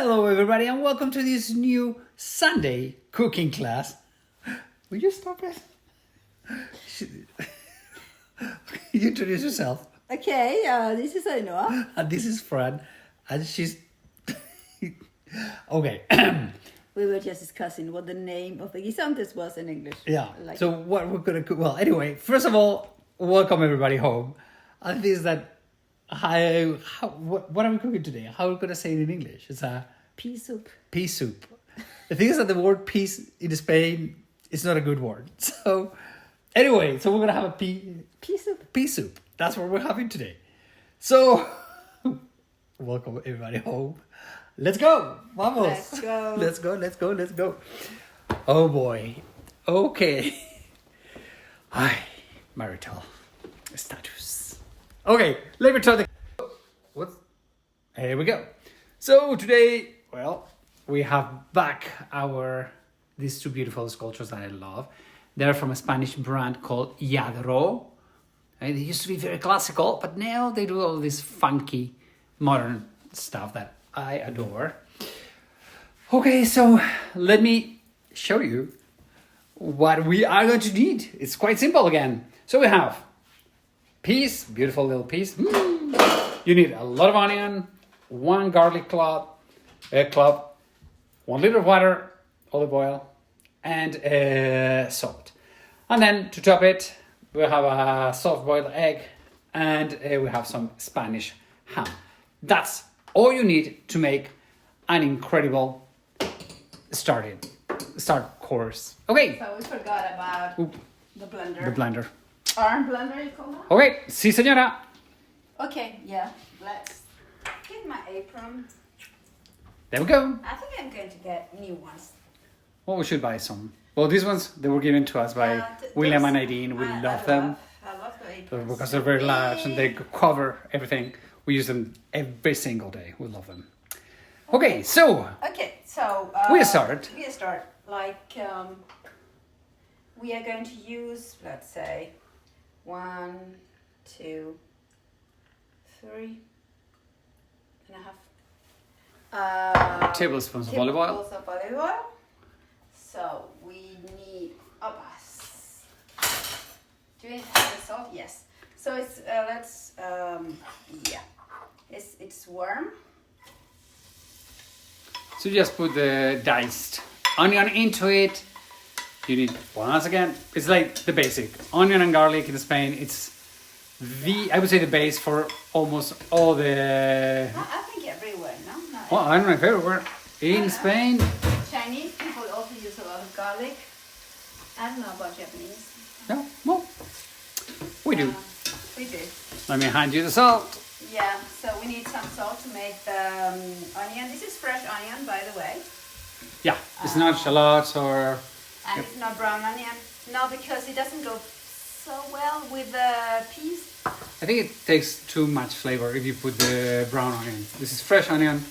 Hello everybody and welcome to this new Sunday cooking class. Will you stop it? You introduce yourself. Okay, this is Ainhoa. And this is Fran. And she's... Okay. We were just discussing what the name of the guisantes was in English. Yeah, so what we're going to cook... Well, anyway, first of all, welcome everybody home. And this is that... what are we cooking today? How are we going to say it in English? It's a... Pea soup. Pea soup. The thing is that the word peas in Spain is not a good word. So, anyway, so we're going to have a pea soup. Pea soup. That's what we're having today. So, welcome everybody home. Let's go. Vamos. Let's go. Let's go. Oh boy. Okay. Hi, marital status. Okay, let me try the... Here we go. So today, well, we have back these two beautiful sculptures that I love. They're from a Spanish brand called Cider. And they used to be very classical, but now they do all this funky, modern stuff that I adore. Okay, so let me show you what we are going to need. It's quite simple again. So we have peas, beautiful little peas. You need a lot of onion, 1 garlic clove, 1 liter of water, olive oil, and salt. And then to top it, we have a soft-boiled egg, and we have some Spanish ham. That's all you need to make an incredible start course. Okay. So we forgot about the blender. The blender. Arm blender, you call that? Okay, sí señora. Okay, yeah. Let's get my apron. There we go. I think I'm going to get new ones. Well, we should buy some. Well, these ones, they were given to us by William and Nadine. We love them. I love the aprons. Because they're very large and they cover everything. We use them every single day. We love them. Okay, so... we start. Like, we are going to use, let's say, 1, 2, 3 and a half tablespoons of olive oil. So we need do we have the salt? Yes. So it's it's warm. So you just put the diced onion into it. You need, once again, it's like the basic onion and garlic in Spain. It's I would say the base for almost all the... I think everywhere, no? Well, I don't know if everywhere. In Spain... Chinese people also use a lot of garlic. I don't know about Japanese. No, well, we do. We do. Let me hand you the salt. Yeah, so we need some salt to make the onion. This is fresh onion, by the way. Yeah, it's not shallots or... And it's not brown onion. No, because it doesn't go so well with the peas. I think it takes too much flavor if you put the brown onion. This is fresh onion,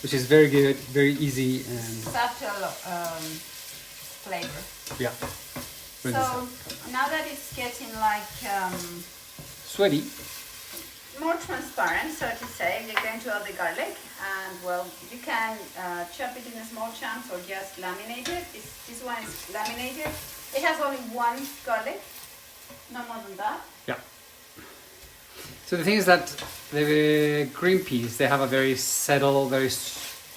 which is very good, very easy and... Subtle flavor. Yeah. So now that it's getting like... sweaty. more transparent, so to say, you're going to add the garlic, and well, you can chop it in small chunks or just laminate it. This one is laminated. It has only 1 garlic, no more than that. Yeah. So the thing is that the green peas, they have a very subtle, very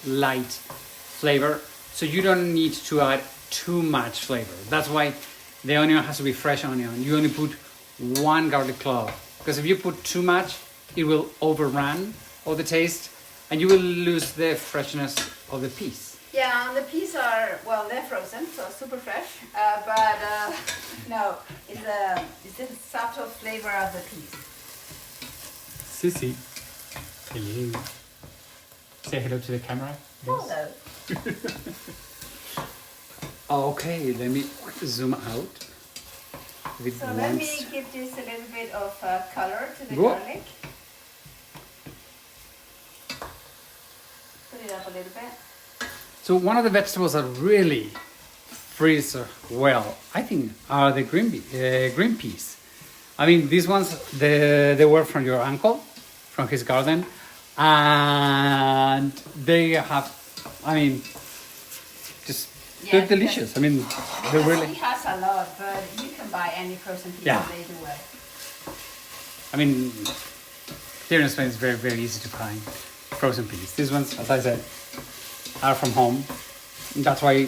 light flavor, so you don't need to add too much flavor. That's why the onion has to be fresh onion. You only put 1 garlic clove, because if you put too much, it will overrun all the taste and you will lose the freshness of the peas. Yeah, and the peas are, well, they're frozen, so super fresh, but no, it's the subtle flavor of the peas. Sissy, hello. Say hello to the camera. Hello. Okay, let me zoom out. So let me give this a little bit of color to the garlic. Put it up a little bit. So one of the vegetables that really freeze well, I think, are the green peas. I mean, these ones, they were from your uncle, from his garden, and they have I mean, just Yeah, they're delicious. I mean, they're really. He has a lot, but you can buy any frozen pizza Yeah. they do it. I mean, here in Spain it's very, very easy to find frozen peas. These ones, as I said, are from home. And that's why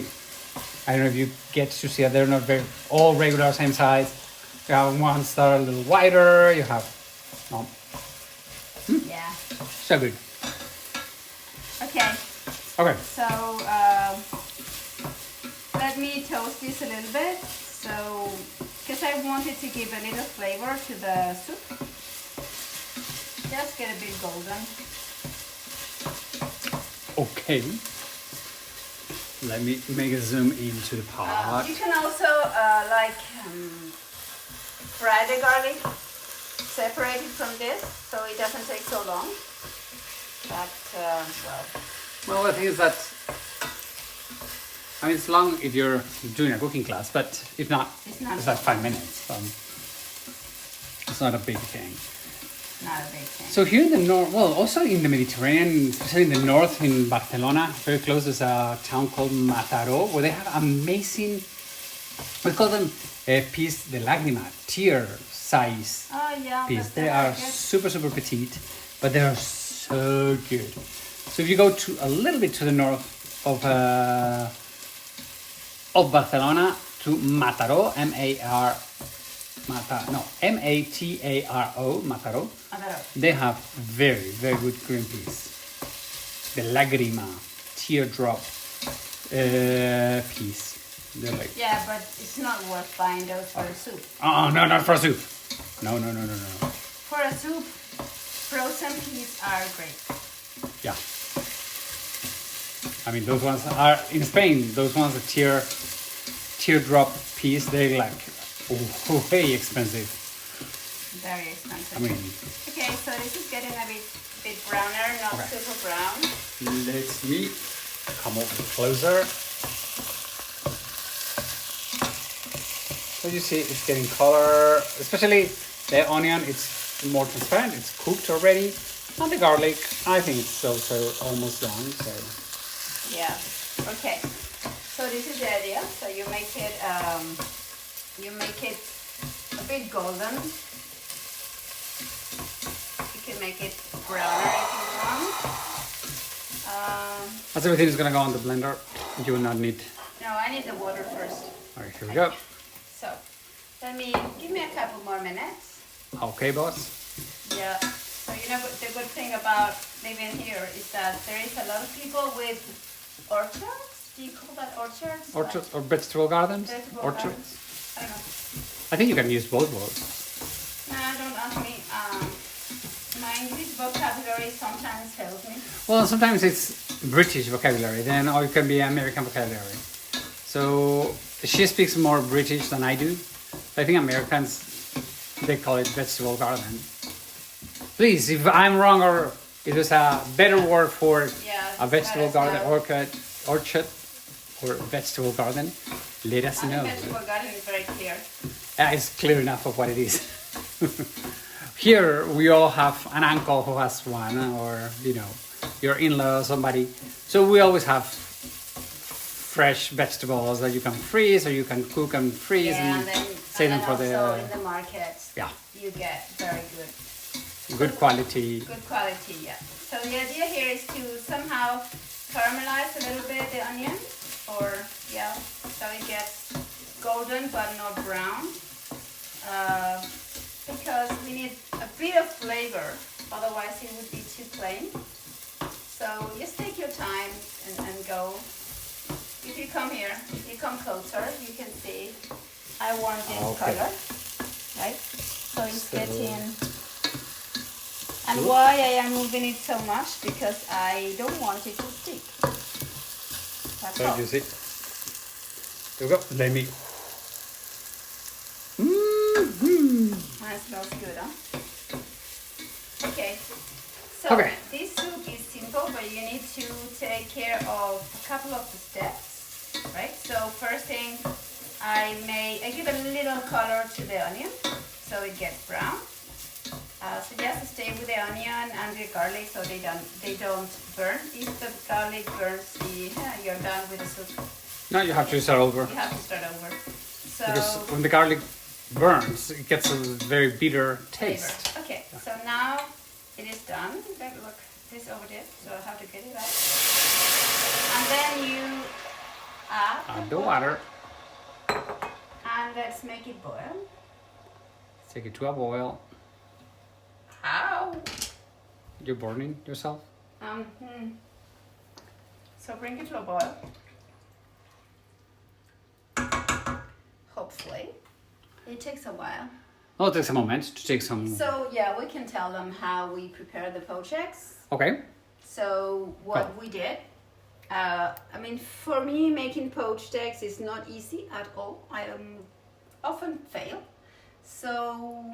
I don't know if you get to see it. They're not very all regular, same size. You have ones that are a little wider. You have no, Yeah. so good. Okay. Okay. So let me toast this a little bit. So, because I wanted to give a little flavor to the soup. Just get a bit golden. Okay. Let me make a zoom into the pot. You can also fry the garlic, separate it from this, so it doesn't take so long. But Well, the thing is that, I mean, it's long if you're doing a cooking class, but if not, it's like 5 minutes. It's not a big thing. not a big thing. So here in the north, well, also in the Mediterranean, especially in the north, in Barcelona, very close, there's a town called Mataró, where they have amazing, we call them peas de lágrima, tear size Oh yeah, peas. but They they're are very good. super, super petite, but they are so good. So if you go to a little bit to the north of Barcelona, to Mataró, M-A-T-A-R-O, Mataró, they have very, very good green peas. The lágrima, teardrop peas. They're like, Yeah, but it's not worth buying those for a soup. oh, no, not for soup. No. For a soup, frozen peas are great. Yeah. I mean, those ones are, in Spain, those ones, the teardrop peas, they're like way expensive. Very expensive. I mean, Okay, so this is getting a bit browner, not Okay. super brown. let me come over closer. So you see it's getting color, especially the onion, it's more transparent, it's cooked already. And the garlic, I think it's also almost done, so. Yeah. Okay. So this is the idea. So you make it a bit golden. You can make it browner if you want. As everything is gonna go on the blender, you will not need. No, I need the water first. All right, here we go. So give me a couple more minutes. Okay, boss. Yeah. So you know the good thing about living here is that there is a lot of people with orchards. Do you call that orchards? Orchards or vegetable gardens? Vegetable Orchards. gardens? I don't know. I think you can use both words. Nah, don't ask me. My English vocabulary sometimes fails me. Well, sometimes it's British vocabulary, then or it can be American vocabulary. So she speaks more British than I do. I think Americans, they call it vegetable garden. Please, if I'm wrong or if there's a better word for a vegetable garden, orchard, or vegetable garden, let us know. Vegetable garden is very clear. It's clear enough of what it is. Here we all have an uncle who has one, or your in-law or somebody. So we always have fresh vegetables that you can freeze or you can cook and freeze and save them for also in the markets. Yeah. You get very good quality. Good quality, yeah. So the idea here is to somehow caramelize a little bit the onion, so it gets golden but not brown. Because we need a bit of flavor, otherwise it would be too plain. So just take your time and go. If you come here, you come closer, you can see I want this color, right? So it's getting. And why I am moving it so much? Because I don't want it to stick. That's all. So you see. There we go. Let me. That smells good, huh? Okay. So this soup is simple, but you need to take care of a couple of the steps, right? So first thing, I give a little color to the onion, so it gets brown. So just stay with the onion and the garlic so they don't burn. If the garlic burns, you're done with the soup. No, you have to start over. You have to start over. So Because when the garlic burns, it gets a very bitter taste. flavor. Okay, so now it is done. Look, this over there. So I have to get it out. And then you add The water. and let's make it boil. Take it to a boil. How? You're burning yourself. So bring it to a boil. Hopefully. It takes a while. Oh, it takes a moment to take some. So yeah, we can tell them how we prepare the poached eggs. Okay. So what we did, I mean, for me, making poached eggs is not easy at all. I often fail. So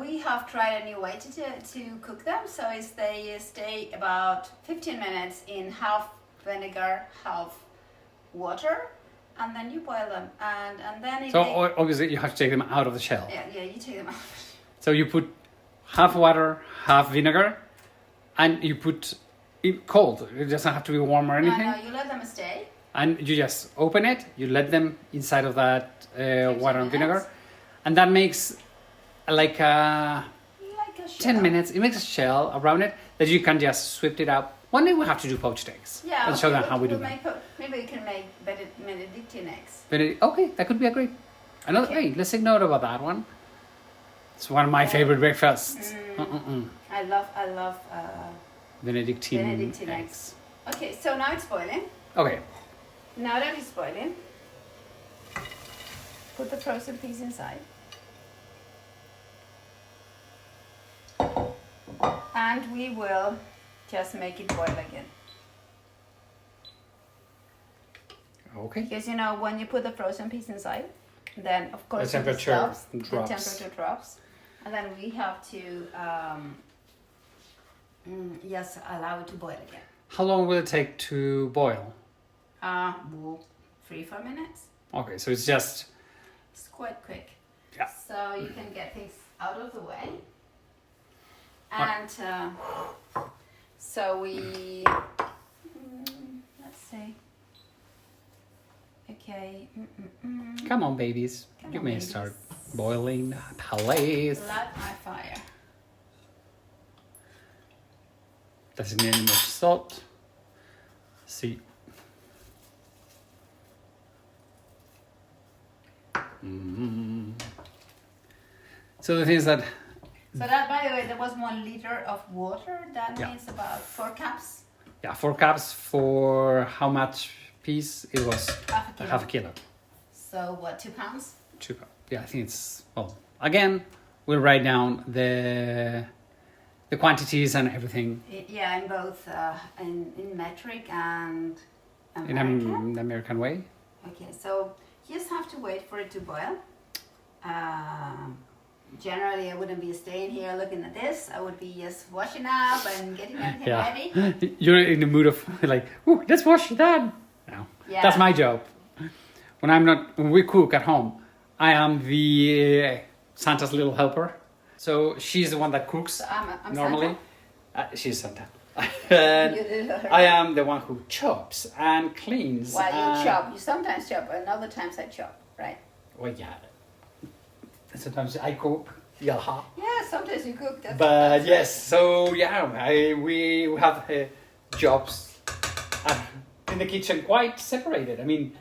we have tried a new way to cook them. So they stay about 15 minutes in half vinegar, half water, and then you boil them. And then Obviously you have to take them out of the shell. yeah, you take them out. So you put half water, half vinegar, and you put it cold. It doesn't have to be warm or anything. No, you let them stay. And you just open it. You let them inside of that water and vinegar, minutes. and that makes like a Like a shell. 10 minutes. It makes a shell around it that you can just sweep it up. One day we have to do poached eggs. Yeah, and show them how we do we'll that. maybe we can make Benedictine eggs. Okay, that could be a great. Another. Okay. Hey, let's take note about that one. It's one of my favorite breakfasts. I love Benedictine eggs. Okay, so now it's boiling. Okay. Now that it's boiling, put the frozen peas inside. And we will just make it boil again. Okay. Because when you put the frozen peas inside, then of course The temperature drops. the temperature drops. And then we have to just allow it to boil again. How long will it take to boil? 3-4 minutes. Okay, so it's just. It's quite quick. Yeah. So you can get things out of the way. And so we, let's see. Okay. Come on, babies. Come You on, may babies. start boiling, please. Light my fire. Doesn't need any much salt. See. So the thing is that. So that, by the way, there was 1 liter of water. That Yeah. means about 4 cups. Yeah, 4 cups for how much peas? It was Half a kilo. half a kilo. So what, 2 pounds? 2 cups. Yeah, I think it's again we'll write down the quantities and everything Yeah, in both in metric and in American. the American way. Okay, so you just have to wait for it to boil. Generally, I wouldn't be staying here looking at this. I would be just washing up and getting everything ready. You're in the mood of like, ooh, let's wash that. No, Yeah. that's my job. When we cook at home, I am the Santa's little helper. So she's the one that cooks So I'm normally. Santa. She's Santa. And You did her. I am the one who chops and cleans. Well, you and- chop. You sometimes chop, and other times I chop, right? Well, yeah. Sometimes I cook. Yeah. Yeah, sometimes you cook. But yes, so yeah, we have jobs in the kitchen quite separated. I mean,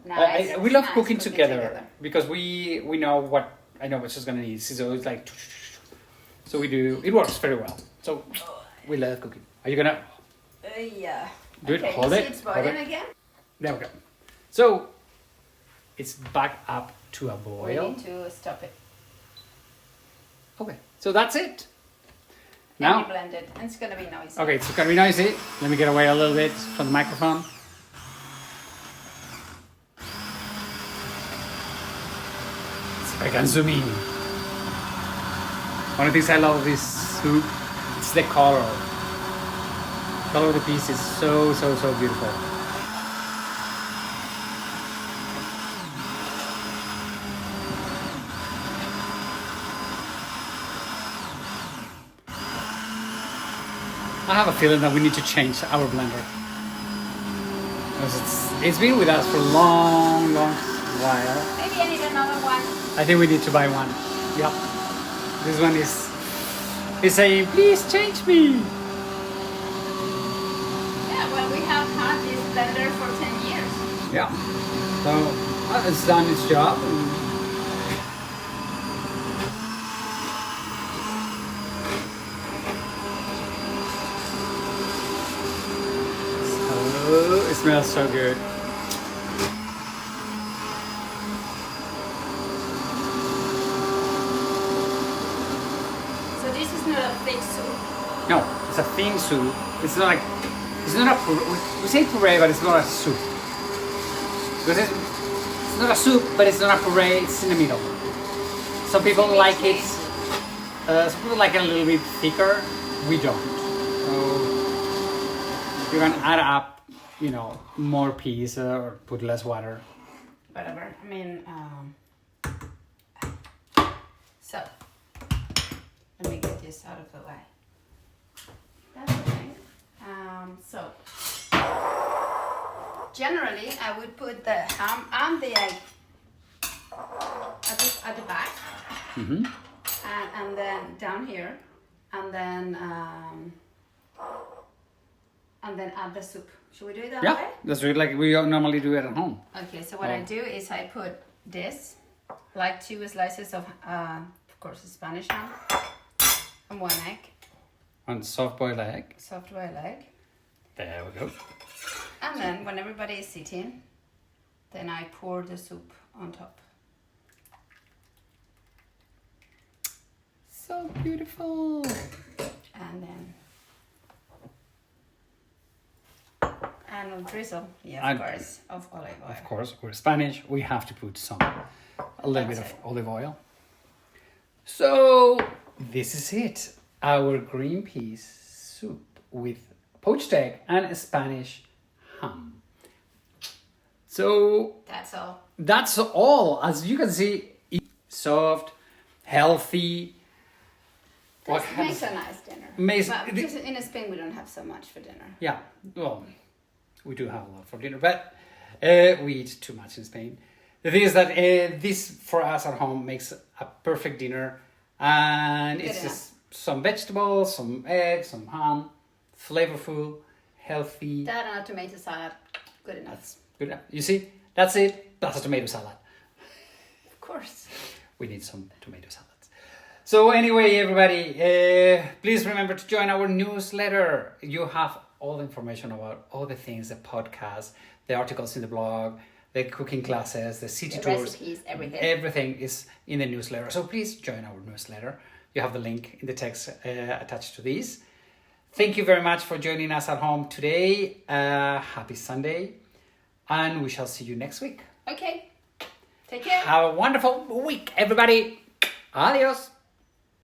Nice. we love Nice cooking together because we know what I know what she's gonna need. So it's like, so we do. It works very well. So we love cooking. Are you gonna Yeah. do it? Okay, Hold you it. see it's Hold boiling it. again. There we go. So it's back up to a We boil. need to stop it. Okay, so that's it. Now Now, you blend it, and it's gonna be noisy. okay, it's gonna be noisy. Let me get away a little bit from the microphone. So I can zoom in. One of the things I love of this soup, it's the color. The color of the piece is so beautiful. I have a feeling that we need to change our blender. Because it's been with us for a long while. Maybe I need another one. I think we need to buy one. Yep. This one is saying, please change me. Yeah, well, we have had this blender for 10 years. Yeah. So it's done its job. So it smells so good. So this is not a thick soup. No, it's a thin soup. It's not a puree. We say puree, but it's not a soup. Because it's not a soup, but it's not a puree. It's in the middle. Some people like it. Some people like it a little bit thicker. We don't. So you can add up, more peas or put less water. Whatever. I mean, so let me get this out of the way. That's okay. So generally, I would put the ham and the egg at the back, and then down here, and then add the soup. Should we do it that way? That's really like we normally do it at home. Okay, so what I do is I put this, like 2 slices of course, Spanish ham, and 1 egg. And soft-boiled egg. Soft-boiled egg. There we go. And then when everybody is sitting, then I pour the soup on top. So beautiful. And then a drizzle, of course, of olive oil. Of course, we're Spanish. We have to put a little bit of olive oil. So this is it. Our green peas soup with poached egg and Spanish ham. So that's all. That's all. As you can see, soft, healthy. That makes a nice dinner. Because in Spain we don't have so much for dinner. Yeah, well, we do have a lot for dinner, but we eat too much in Spain. The thing is that this for us at home makes a perfect dinner, and it's just some vegetables, some eggs, some ham, flavorful, healthy. That and a tomato salad, good enough. That's good enough. You see, that's it. That's a tomato salad. Of course. We need some tomato salads. So anyway, everybody, please remember to join our newsletter. You have all the information about all the things, the podcast, the articles in the blog, the cooking classes, the city tours. Recipes, everything. Everything is in the newsletter. So please join our newsletter. You have the link in the text attached to this. Thank you very much for joining us at home today. Happy Sunday. And we shall see you next week. Okay. Take care. Have a wonderful week, everybody. Adios.